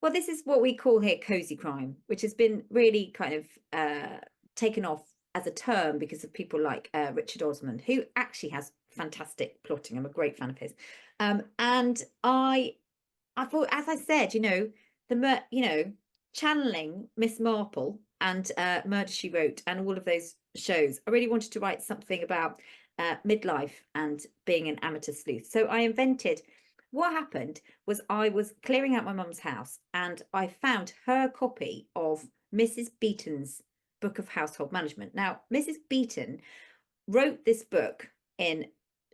Well, this is what we call here cozy crime, which has been really kind of taken off as a term because of people like Richard Osman, who actually has fantastic plotting. I'm a great fan of his. And I thought, as I said, channeling Miss Marple and Murder She Wrote and all of those shows, I really wanted to write something about midlife and being an amateur sleuth. So I invented. What happened was I was clearing out my mum's house and I found her copy of Mrs Beaton's Book of Household Management. Now, Mrs Beaton wrote this book in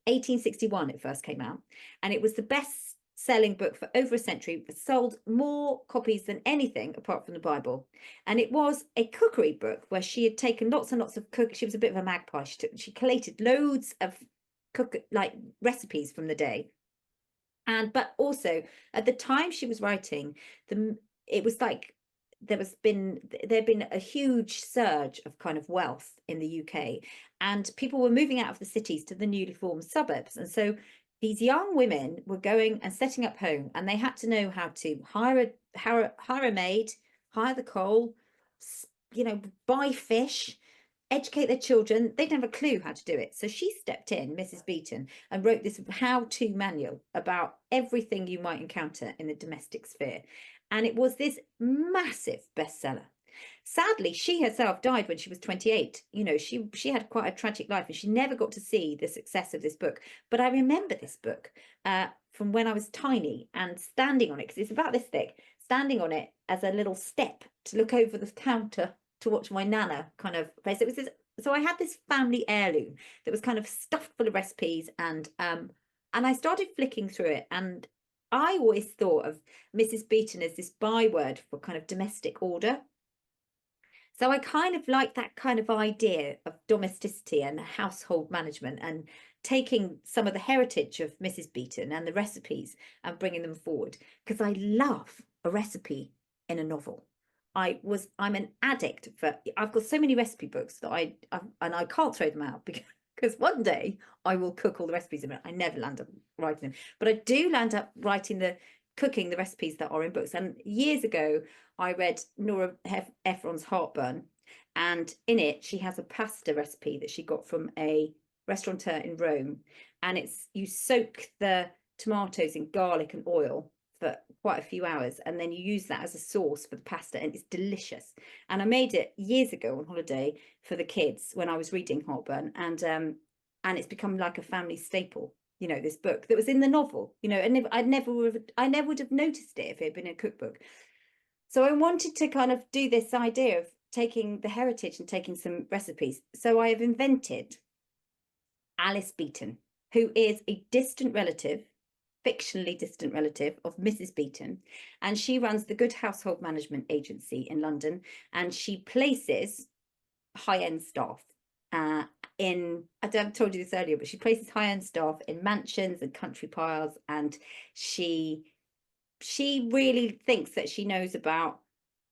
1861. It first came out, and it was the best selling book for over a century. It sold more copies than anything apart from the Bible, and it was a cookery book where she had taken lots and lots of she was a bit of a magpie. She collated loads of recipes from the day. But also at the time she was writing, it was like there'd been a huge surge of kind of wealth in the UK, and people were moving out of the cities to the newly formed suburbs. And so these young women were going and setting up home, and they had to know how to hire a maid, hire the coal, buy fish, educate their children. They didn't have a clue how to do it. So she stepped in, Mrs Beaton, and wrote this how-to manual about everything you might encounter in the domestic sphere. And it was this massive bestseller. Sadly, she herself died when she was 28. She had quite a tragic life, and she never got to see the success of this book. But I remember this book from when I was tiny and standing on it, because it's about this thick, standing on it as a little step to look over the counter to watch my nana kind of face. It was this, so I had this family heirloom that was kind of stuffed full of recipes, and I started flicking through it, and I always thought of Mrs Beaton as this byword for kind of domestic order. So I kind of like that kind of idea of domesticity and household management, and taking some of the heritage of Mrs Beaton and the recipes and bringing them forward, because I love a recipe in a novel. I'm an addict for. I've got so many recipe books that I can't throw them out because one day I will cook all the recipes in it. I never land up writing them, but I do land up cooking the recipes that are in books. And years ago, I read Nora Ephron's Heartburn, and in it she has a pasta recipe that she got from a restaurateur in Rome, and it's you soak the tomatoes in garlic and oil for quite a few hours, and then you use that as a sauce for the pasta, and it's delicious. And I made it years ago on holiday for the kids when I was reading Heartburn, and it's become like a family staple. This book that was in the novel, and I never would have noticed it if it had been a cookbook. So I wanted to kind of do this idea of taking the heritage and taking some recipes. So I have invented Alice Beaton, who is a distant relative, fictionally distant relative of Mrs Beaton, and she runs the Good Household Management Agency in London, and she places high-end staff I've told you this earlier, but she places high-end staff in mansions and country piles, and she really thinks that she knows about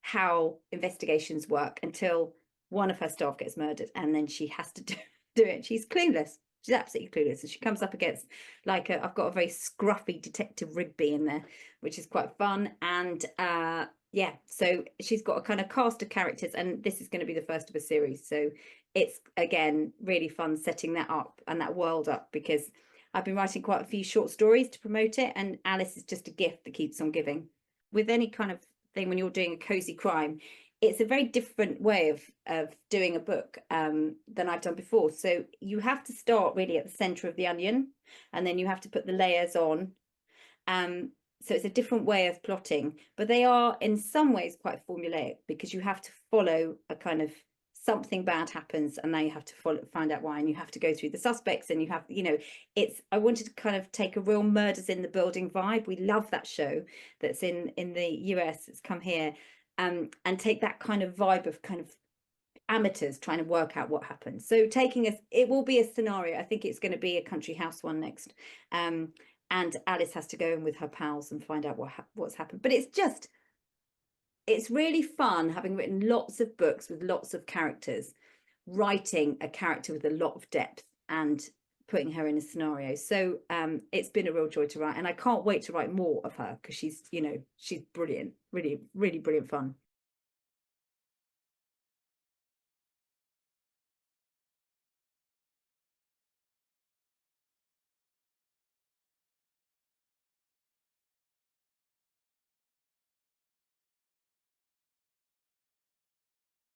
how investigations work until one of her staff gets murdered, and then she has to do it. She's clueless. She's absolutely clueless. And she comes up against I've got a very scruffy Detective Rigby in there, which is quite fun. And yeah, so she's got a kind of cast of characters, and this is going to be the first of a series. So it's, again, really fun setting that up and that world up, because I've been writing quite a few short stories to promote it, and Alice is just a gift that keeps on giving. With any kind of thing, when you're doing a cozy crime, it's a very different way of doing a book than I've done before. So you have to start really at the center of the onion, and then you have to put the layers on. So it's a different way of plotting, but they are in some ways quite formulaic, because you have to follow a kind of something bad happens, and now you have to find out why, and you have to go through the suspects, and you have, I wanted to kind of take a real Murders in the Building vibe. We love that show that's in the US. It's come here. And take that kind of vibe of kind of amateurs trying to work out what happened. So it will be a scenario. I think it's going to be a country house one next. And Alice has to go in with her pals and find out what's happened. But it's really fun, having written lots of books with lots of characters, writing a character with a lot of depth and putting her in a scenario. So it's been a real joy to write, and I can't wait to write more of her because she's, you know, she's brilliant, really, really brilliant fun.